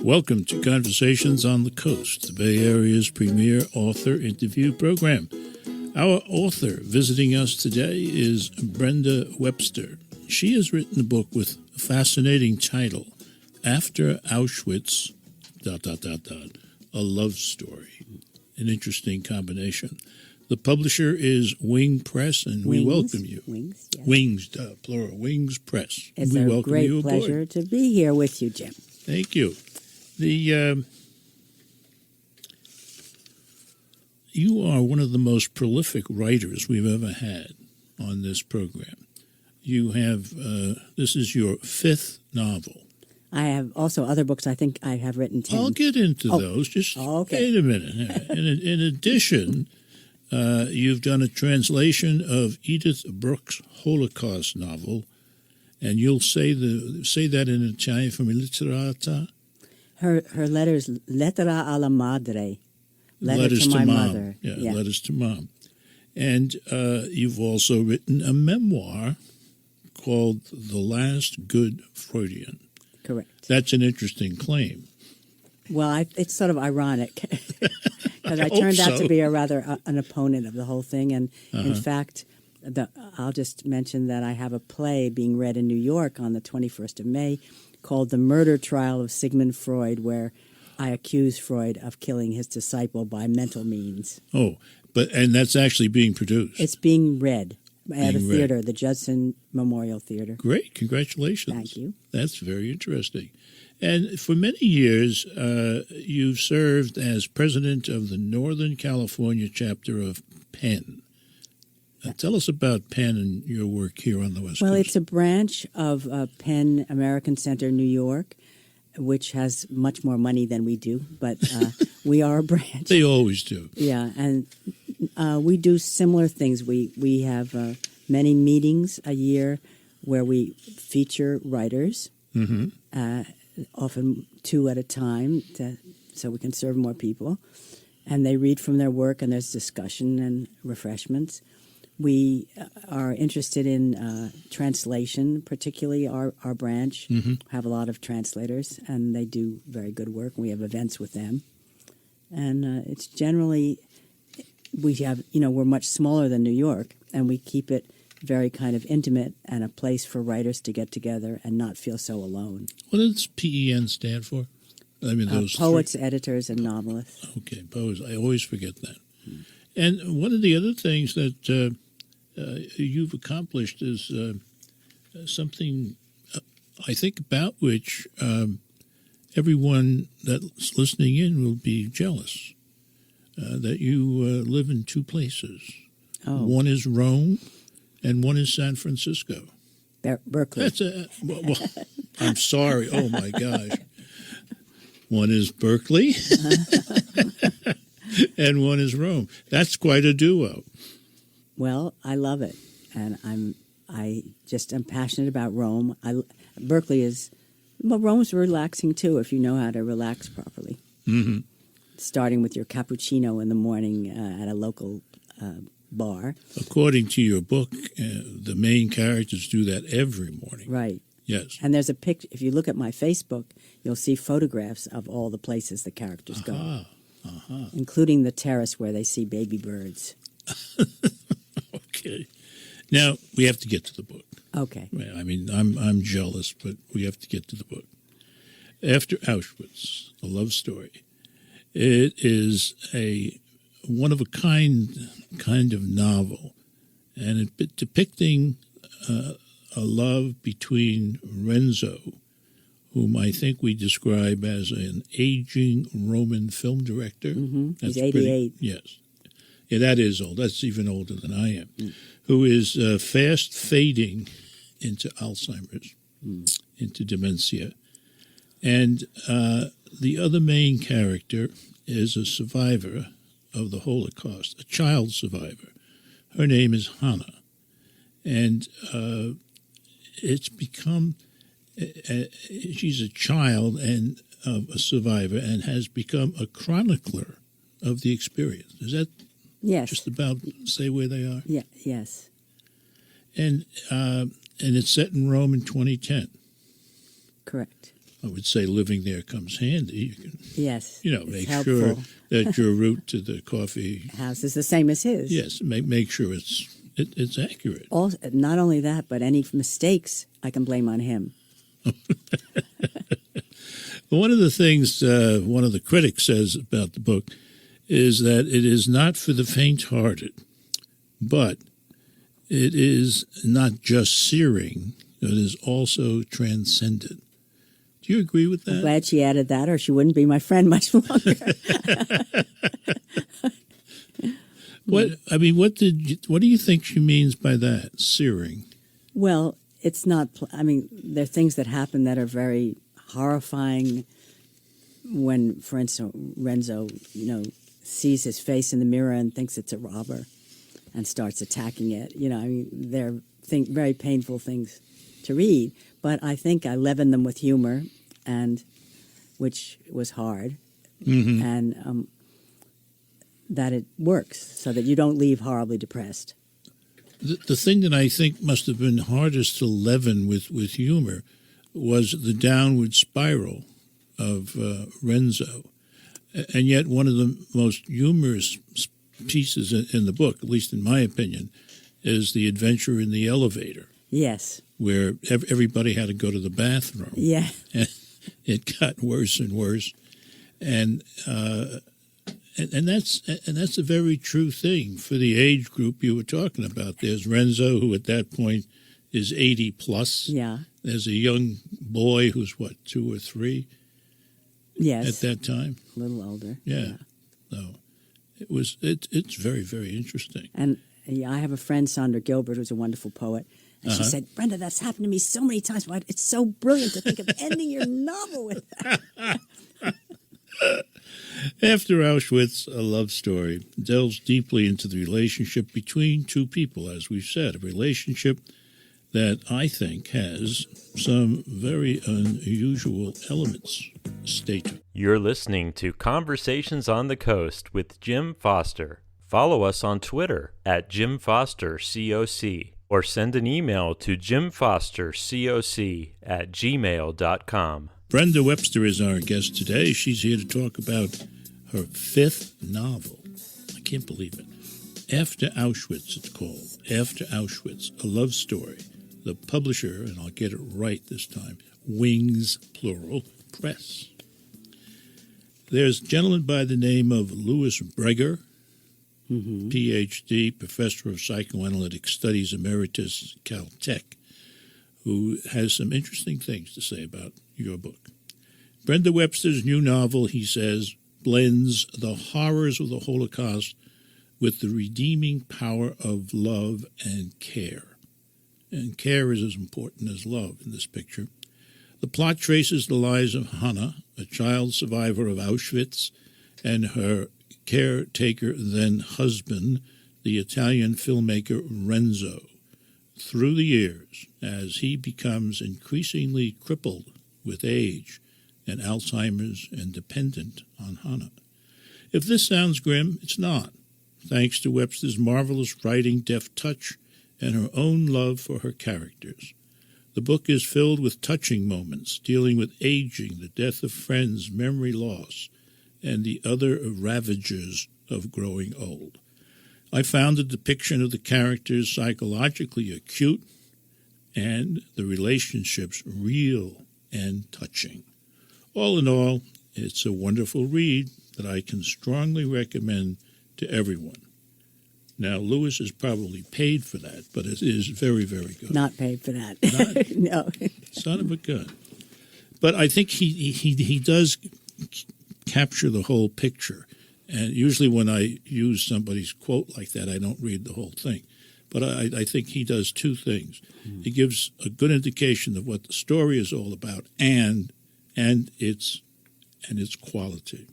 Welcome to Conversations on the Coast, the Bay Area's premier author interview program. Our author visiting us today is Brenda Webster. She has written a book with a fascinating title, After Auschwitz, ... a love story. An interesting combination. The publisher is Wing Press, and we welcome you. Wings, yes. Wings, plural, Wings Press. It's we a welcome great you aboard. pleasure to be here with you, Jim. Thank you. You are one of the most prolific writers we've ever had on this program. You have, this is your fifth novel. I have also other books. I think I have written 10. I'll get into those. Just okay. Wait a minute. In addition, you've done a translation of Edith Brooke's Holocaust novel, and you'll say that in Italian for me, litterata. Her letters, lettera alla madre, Letters to my Mom. mother. Yeah, Letters to Mom. And you've also written a memoir called The Last Good Freudian. Correct. That's an interesting claim. Well, it's sort of ironic because I turned out to be an opponent of the whole thing. And in fact, I'll just mention that I have a play being read in New York on the 21st of May called The Murder Trial of Sigmund Freud, where I accuse Freud of killing his disciple by mental means. Oh, and that's actually being produced. It's being read at a theater, the Judson Memorial Theater. Great. Congratulations. Thank you. That's very interesting. And for many years, you've served as president of the Northern California chapter of PEN. Tell us about PEN and your work here on the West Coast. Well, it's a branch of PEN American Center, New York, which has much more money than we do, but we are a branch. They always do. Yeah, and we do similar things. We have many meetings a year where we feature writers, often 2 at a time, so we can serve more people. And they read from their work, and there's discussion and refreshments. We are interested in translation, particularly our branch. Have a lot of translators, and they do very good work. We have events with them. And it's generally, we're much smaller than New York, and we keep it very kind of intimate and a place for writers to get together and not feel so alone. What does PEN stand for? I mean, those poets, three. editors, and novelists. Okay, poets. I always forget that. And one of the other things that you've accomplished is something I think about which everyone that's listening in will be jealous, that you live in 2 places. Oh. One is Rome and one is San Francisco. Berkeley. Well, I'm sorry. Oh, my gosh. One is Berkeley and one is Rome. That's quite a duo. Well, I love it, and I just am passionate about Rome. Berkeley is, well, Rome's relaxing too if you know how to relax properly. Starting with your cappuccino in the morning at a local bar. According to your book, the main characters do that every morning. Right. Yes. And there's a picture. If you look at my Facebook, you'll see photographs of all the places the characters go, including the terrace where they see baby birds. Okay. Now, we have to get to the book. Okay. I mean, I'm jealous, but we have to get to the book. After Auschwitz, a love story. It is a one-of-a-kind of novel, and it depicting a love between Renzo, whom I think we describe as an aging Roman film director. He's 88. Yes. Yeah, that is old. That's even older than I am. Who is fast fading into Alzheimer's, into dementia. And the other main character is a survivor of the Holocaust, a child survivor. Her name is Hannah. And it's become, she's a child and a survivor and has become a chronicler of the experience. Is that just about say where they are? Yeah. Yes. And it's set in Rome in 2010. Correct. I would say living there comes handy. You can, Yes. It's make helpful. sure that your route to the coffee, House is the same as his. yes, make sure it's accurate. Also, not only that, but any mistakes I can blame on him. One of the things one of the critics says about the book is that it is not for the faint-hearted, but it is not just searing, it is also transcendent. Do you agree with that? I'm glad she added that, or she wouldn't be my friend much longer. What do you think she means by that, searing? Well, it's not. There are things that happen that are very horrifying. When, for instance, Renzo, sees his face in the mirror and thinks it's a robber, and starts attacking it. They're very painful things to read. But I think I leavened them with humor, and which was hard, and that it works so that you don't leave horribly depressed. The thing that I think must have been hardest to leaven with humor was the downward spiral of Renzo. And yet one of the most humorous pieces in the book, at least in my opinion, is the adventure in the elevator. Yes. Where everybody had to go to the bathroom. Yeah. And it got worse and worse. And that's a very true thing for the age group you were talking about. There's Renzo, who at that point is 80 plus. Yeah. There's a young boy who's 2 or 3. Yes. At that time. A little older. Yeah. So it's very, very interesting. And I have a friend, Sandra Gilbert, who's a wonderful poet. And she said, Brenda, that's happened to me so many times. It's so brilliant to think of ending your novel with that. After Auschwitz, a love story delves deeply into the relationship between two people, as we've said, a relationship that I think has some very unusual elements. Stay tuned. You're listening to Conversations on the Coast with Jim Foster. Follow us on Twitter at Jim Foster COC or send an email to jimfostercoc@gmail.com. Brenda Webster is our guest today. She's here to talk about her 5th novel. I can't believe it. After Auschwitz, it's called. After Auschwitz, a love story. The publisher, and I'll get it right this time, Wings, plural, Press. There's a gentleman by the name of Louis Breger, Ph.D., Professor of Psychoanalytic Studies Emeritus, Caltech, who has some interesting things to say about your book. Brenda Webster's new novel, he says, blends the horrors of the Holocaust with the redeeming power of love and care. And care is as important as love in this picture. The plot traces the lives of Hannah, a child survivor of Auschwitz, and her caretaker, then husband, the Italian filmmaker Renzo, through the years as he becomes increasingly crippled with age and Alzheimer's and dependent on Hannah. If this sounds grim, it's not, thanks to Webster's marvelous writing, deft touch, and her own love for her characters. The book is filled with touching moments dealing with aging, the death of friends, memory loss, and the other ravages of growing old. I found the depiction of the characters psychologically acute and the relationships real and touching. All in all, it's a wonderful read that I can strongly recommend to everyone. Now, Louis is probably paid for that, but it is very, very good. Not paid for that. No. Son of a gun. But I think he does capture the whole picture. And usually when I use somebody's quote like that, I don't read the whole thing. But I think he does two things. He gives a good indication of what the story is all about and its quality.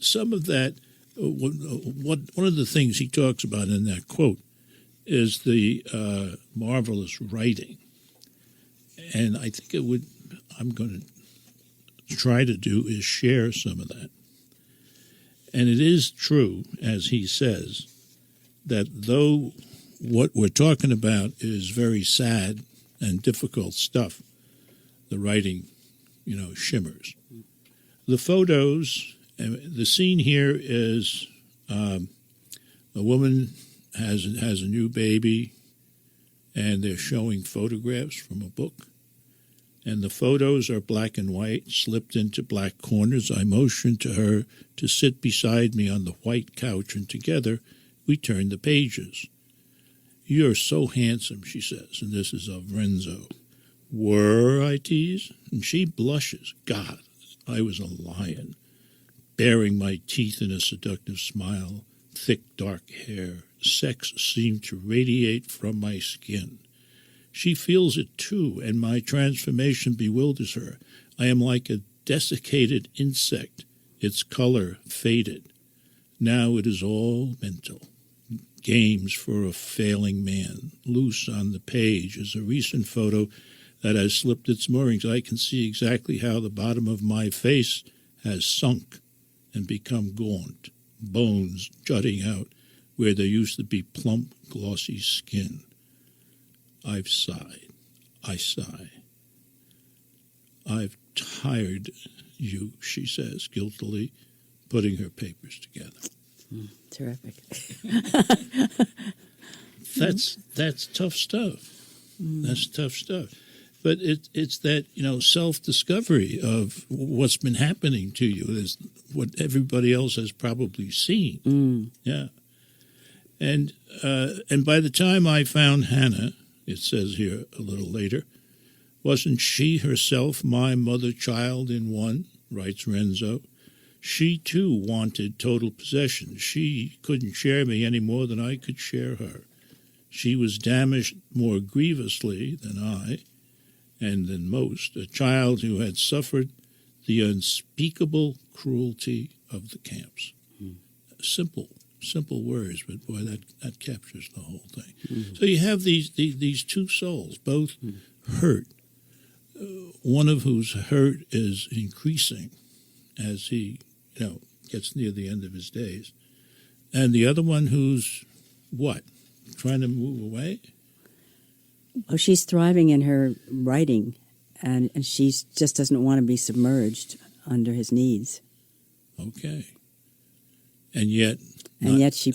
Some of that, one of the things he talks about in that quote is the marvelous writing. And I think I'm going to try to do is share some of that. And it is true, as he says, that though what we're talking about is very sad and difficult stuff, the writing, shimmers. The photos, the scene here is a woman has a new baby, and they're showing photographs from a book. And the photos are black and white, slipped into black corners. I motioned to her to sit beside me on the white couch, and together we turned the pages. "You're so handsome," she says, and this is of Renzo. "Were," I tease, and she blushes. God, I was a lion, baring my teeth in a seductive smile, thick dark hair. Sex seemed to radiate from my skin. She feels it too, and my transformation bewilders her. I am like a desiccated insect, its color faded. Now it is all mental. Games for a failing man. Loose on the page is a recent photo that has slipped its moorings. I can see exactly how the bottom of my face has sunk and become gaunt, bones jutting out where there used to be plump, glossy skin. I've sighed. I sigh. "I've tired you," she says guiltily, putting her papers together. Terrific. That's tough stuff. That's tough stuff. But it's that, self-discovery of what's been happening to you is what everybody else has probably seen. Yeah. And by the time I found Hannah, it says here a little later, "Wasn't she herself my mother-child in one?" writes Renzo. "She, too, wanted total possession. She couldn't share me any more than I could share her. She was damaged more grievously than I, and than most, a child who had suffered the unspeakable cruelty of the camps." Simple words, but boy, that captures the whole thing. So you have these two souls, both hurt, one of whose hurt is increasing as he, gets near the end of his days, and the other one who's what, trying to move away? Oh, she's thriving in her writing, and she just doesn't want to be submerged under his needs. Okay. And yet she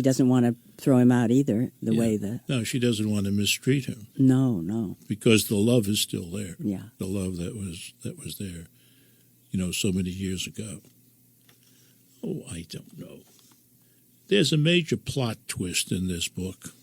doesn't want to throw him out either. No, she doesn't want to mistreat him. No. Because the love is still there. Yeah. The love that was there, so many years ago. Oh, I don't know. There's a major plot twist in this book,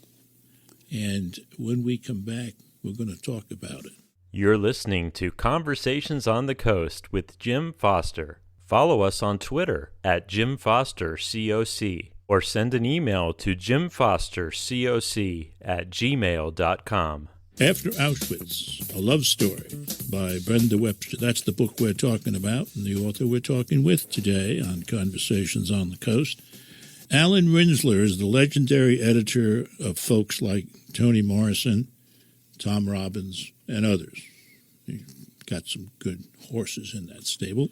and when we come back, we're going to talk about it. You're listening to Conversations on the Coast with Jim Foster. Follow us on Twitter at JimFosterCoc or send an email to jimfostercoc@gmail.com. After Auschwitz, a love story by Brenda Webster. That's the book we're talking about, and the author we're talking with today on Conversations on the Coast. Alan Rinsler is the legendary editor of folks like Toni Morrison, Tom Robbins, and others. He got some good horses in that stable.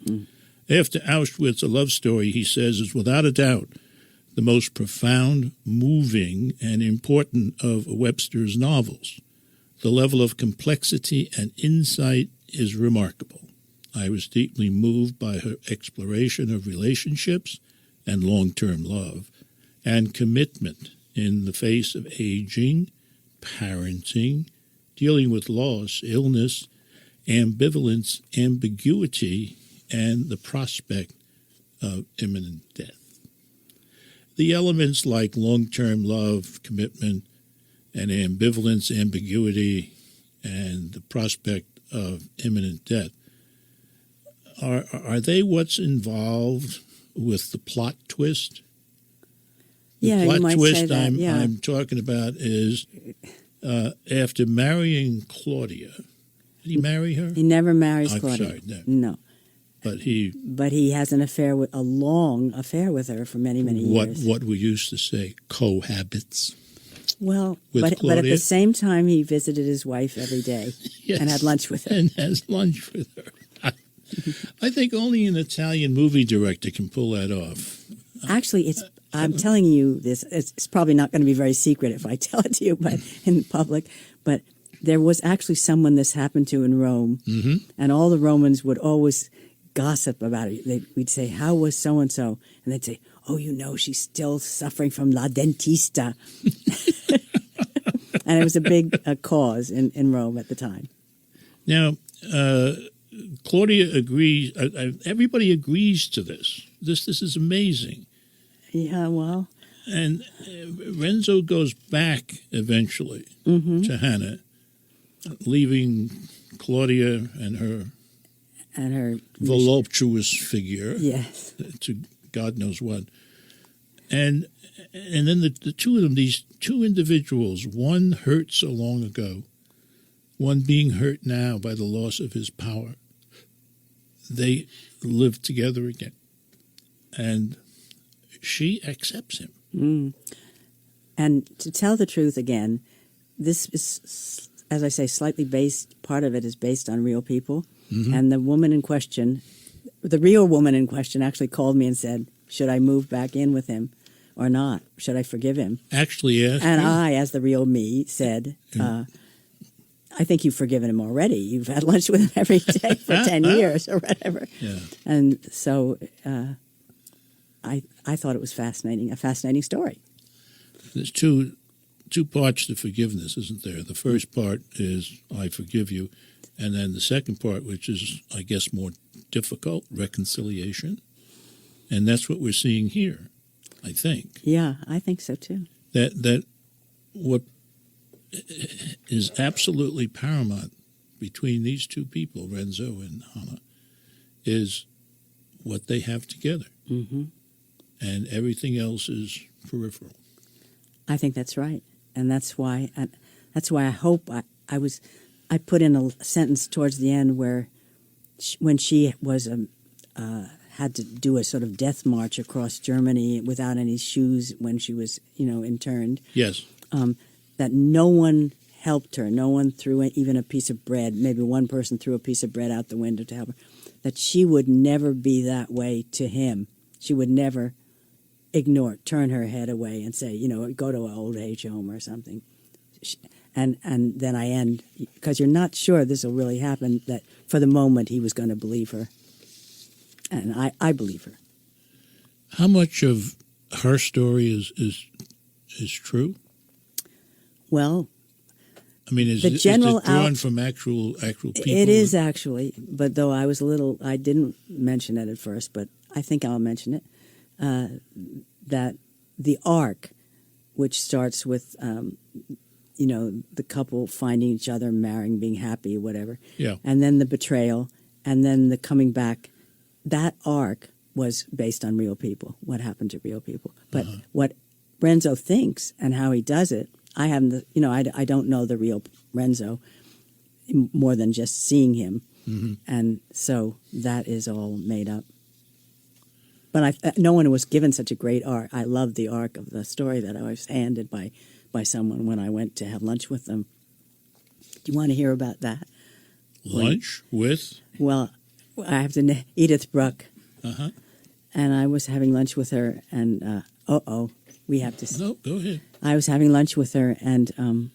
After Auschwitz, a love story, he says, is without a doubt the most profound, moving, and important of Webster's novels. The level of complexity and insight is remarkable. I was deeply moved by her exploration of relationships and long-term love and commitment in the face of aging, parenting, dealing with loss, illness, ambivalence, ambiguity, and the prospect of imminent death. The elements like long-term love, commitment, and ambivalence, ambiguity, and the prospect of imminent death, are they what's involved with the plot twist? The plot you might twist say that, I'm talking about is after marrying Claudia. Did he marry her? He never marries I'm Claudia. sorry, never. No. But he has a long affair with her for many, many years. What we used to say, cohabits. Well, with but at Claudia? the same time, he visited his wife every day Yes. and had lunch with her. And has lunch with her. I think only an Italian movie director can pull that off. Actually, I'm telling you this. It's probably not going to be very secret if I tell it to you, but in public. But there was actually someone this happened to in Rome, and all the Romans would always gossip about it. We'd say, how was so-and-so? And they'd say, oh, she's still suffering from la dentista. And it was a big cause in Rome at the time. Now, Claudia agrees. Everybody agrees to this. This is amazing. Yeah, well. And Renzo goes back eventually to Hannah, leaving Claudia and her voluptuous figure to God knows what. And then the two of them, these two individuals, one hurt so long ago, one being hurt now by the loss of his power, they live together again. And she accepts him. And to tell the truth again, this is, as I say, slightly based, part of it is based on real people. And the woman in question, the real woman in question actually called me and said, should I move back in with him or not? Should I forgive him? Actually, yes. And I, as the real me, said, I think you've forgiven him already. You've had lunch with him every day for 10 years or whatever. Yeah. And so I thought it was fascinating, a fascinating story. There's two parts to forgiveness, isn't there? The first part is I forgive you. And then the second part, which is, I guess, more difficult, reconciliation. And that's what we're seeing here, I think. Yeah, I think so, too. That what is absolutely paramount between these two people, Renzo and Hannah, is what they have together. And everything else is peripheral. I think that's right. And that's why I hope I put in a sentence towards the end where when she was had to do a sort of death march across Germany without any shoes when she was, interned. Yes. That no one helped her. No one threw even a piece of bread. Maybe one person threw a piece of bread out the window to help her. That she would never be that way to him. She would never turn her head away and say, go to an old age home or something. And then I end, because you're not sure this will really happen, that for the moment he was going to believe her. And I believe her. How much of her story is true? Well, I mean, is it drawn from actual people? It is actually, but though I didn't mention it at first, but I think I'll mention it, that the arc, which starts with, the couple finding each other, marrying, being happy, whatever, and then the betrayal, and then the coming back, that arc was based on real people, what happened to real people. But what Renzo thinks and how he does it, I haven't, I don't know the real Renzo more than just seeing him. And so that is all made up. But no one was given such a great arc. I love the arc of the story that I was handed by someone when I went to have lunch with them. Do you want to hear about that? Lunch with? Well, I have to Edith Bruck. And I was having lunch with her, and we have to. No, go ahead. I was having lunch with her, and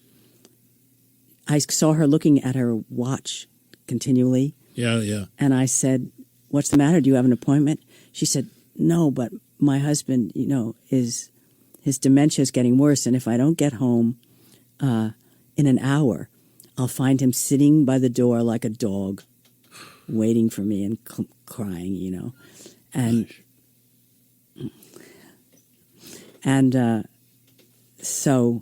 I saw her looking at her watch continually. Yeah. And I said, "What's the matter? Do you have an appointment?" She said, "No, but my husband, his dementia is getting worse, and if I don't get home in an hour, I'll find him sitting by the door like a dog, waiting for me and crying, And so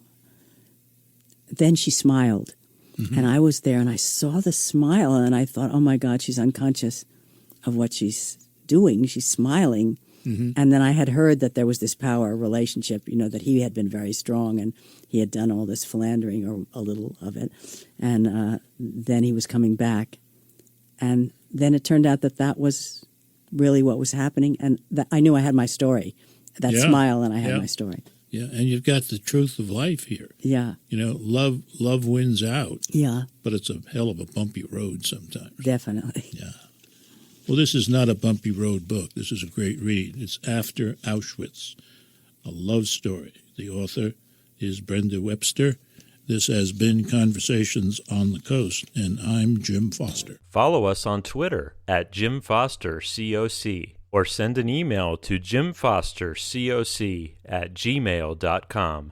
then she smiled, and I was there, and I saw the smile, and I thought, oh my God, she's unconscious of what she's doing. She's smiling. And then I had heard that there was this power relationship, that he had been very strong and he had done all this philandering, or a little of it. And then he was coming back. And then it turned out that was really what was happening. And that I knew I had my story, that smile, and I had my story. Yeah, and you've got the truth of life here. Yeah. Love wins out. Yeah. But it's a hell of a bumpy road sometimes. Definitely. Yeah. Well, this is not a bumpy road book. This is a great read. It's After Auschwitz, a love story. The author is Brenda Webster, This has been Conversations on the Coast, and I'm Jim Foster. Follow us on Twitter at Jim Foster COC, or send an email to jimfostercoc@gmail.com.